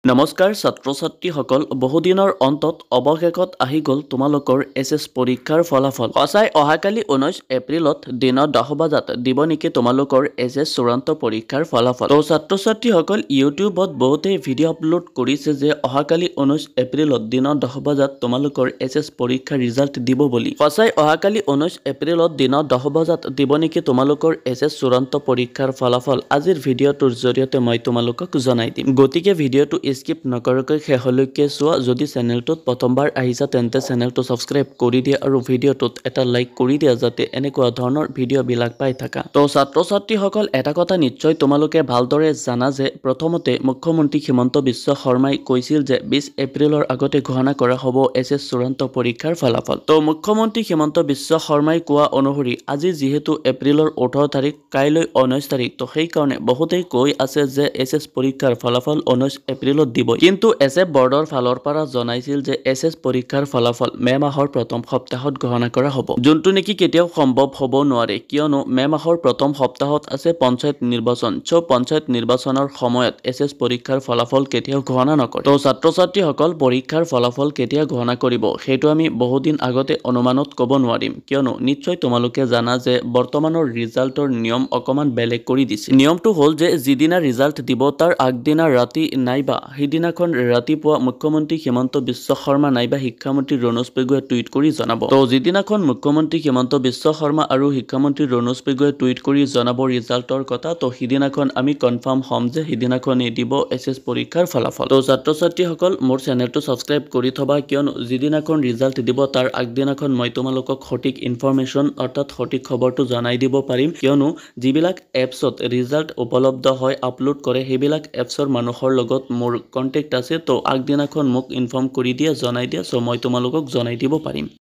নমস্কাৰ ছাত্ৰ ছাত্ৰীসকল বহুদিনৰ অন্তত অৱশেষত আহি গ'ল তোমালোকৰ এছএছ পৰীক্ষাৰ ফলাফল সঁচাই অহাকালি 19 এপ্ৰিলত দিনৰ 10 বজাত দিব নেকি তোমালোকৰ এছএছ চূড়ান্ত পৰীক্ষাৰ ফলাফল তো ছাত্ৰ ছাত্ৰীসকল ইউটিউবত বহুতেই ভিডিঅ' আপলোড কৰিছে যে অহাকালি 19 এপ্ৰিলত দিনৰ 10 বজাত তোমালোকৰ এছএছ পৰীক্ষাৰ ৰিজাল্ট দিব বুলি সঁচাই অহাকালি 19 এপ্ৰিলত দিনৰ 10 বজাত দিব নেকি তোমালোকৰ এছএছ চূড়ান্ত পৰীক্ষাৰ ফলাফল আজিৰ ভিডিঅ'টোৰ জৰিয়তে মই তোমালোকক জনাই দিম গতিকে ভিডিঅ'টো স্কিপ নকৰাকৈ শেষলৈকে চোৱা যদি চেনেলটোত প্ৰথমবাৰ আহিছা তেন্তে চেনেলটো সাবস্ক্ৰাইব কৰি দিয়া আৰু ভিডিঅ'টোত এটা লাইক কৰি দিয়া যাতে এনেকুৱা ধৰণৰ ভিডিঅ'বিলাক পাই থাকা তো ছাত্ৰ ছাত্ৰীসকল এটা কথা নিশ্চয় তোমালোকে ভালদৰে জানা যে প্ৰথমতে মুখ্যমন্ত্ৰী হিমন্ত বিশ্ব শৰ্মাই কৈছিল যে 20 এপ্ৰিলৰ আগতে ঘোষণা কৰা হ'ব এছএছ চূড়ান্ত পৰীক্ষাৰ ফলাফল তো মুখ্যমন্ত্ৰী হিমন্ত বিশ্ব শৰ্মাই কোৱা অনুসৰি আজি যেহেতু এপ্ৰিলৰ 18 তাৰিখ কাইলৈ 19 তাৰিখ তো সেই কাৰণে বহুতেই কৈ আছে যে এছএছ পৰীক্ষাৰ ফলাফল 19 এপ্ৰিলত দিব কিন্তু এছএফ বৰ্ডৰ ফালৰ পৰা জনাইছিল যে এছএছ পৰীক্ষাৰ ফলাফল মে মাহৰ প্ৰথম সপ্তাহত ঘোষণা কৰা হ'ব যোনটো নেকি কেতিয়াও সম্ভৱ হ'ব নোৱাৰে কিয়নো মে মাহৰ প্ৰথম সপ্তাহত আছে পঞ্চায়ত নিৰ্বাচন পঞ্চায়ত নিৰ্বাচনৰ সময়ত এছএছ পৰীক্ষাৰ ফলাফল কেতিয়াও ঘোষণা নকৰে তো ছাত্ৰ ছাত্ৰীসকল পৰীক্ষাৰ ফলাফল কেতিয়া ঘোষণা কৰিব সেইটো আমি বহুদিন আগতে অনুমানত ক'ব নোৱাৰিম কিয়নো নিশ্চয় তোমালোকে জানা যে বৰ্তমানৰ ৰিজাল্টৰ নিয়ম অকমান বেলেগ কৰি দিছে নিয়মটো হ'ল যে যিদিনা ৰিজাল্ট দিব তাৰ আগদিনা ৰাতি নাইবা সিদিনাখন ৰাতিপুৱা মুখ্যমন্ত্ৰী হিমন্ত বিশ্ব শৰ্মা নাইবা শিক্ষামন্ত্ৰী ৰণোজ পেগুৱে টুইট কৰি জনাব তো যিদিনাখন মুখ্যমন্ত্ৰী হিমন্ত বিশ্ব শৰ্মা আৰু শিক্ষামন্ত্ৰী ৰণোজ পেগুৱে টুইট কৰি জনাব ৰিজাল্টৰ কথা তো সিদিনাখন আমি কনফাৰ্ম হ'ম যে সিদিনাখনেই দিব এছএছ পৰীক্ষাৰ ফলাফল তো ছাত্ৰ ছাত্ৰীসকল মোৰ চেনেলটো সাবস্ক্ৰাইব কৰি থবা কিয়নো যিদিনাখন ৰিজাল্ট দিব তাৰ আগদিনাখন মই তোমালোকক সঠিক ইনফৰমেশ্যন অৰ্থাৎ সঠিক খবৰটো জনাই দিব পাৰিম কিয়নো যিবিলাক এপছত ৰিজাল্ট উপলব্ধ হয় আপলোড কৰে সেইবিলাক এপছৰ মানুহৰ লগত মোৰ কন্টেক্ট আছে তো আগদিনাখন মোক ইনফৰ্ম কৰি দিয়া জনাই দিয়া সো মই তোমালোকক জনাই দিব পাৰিম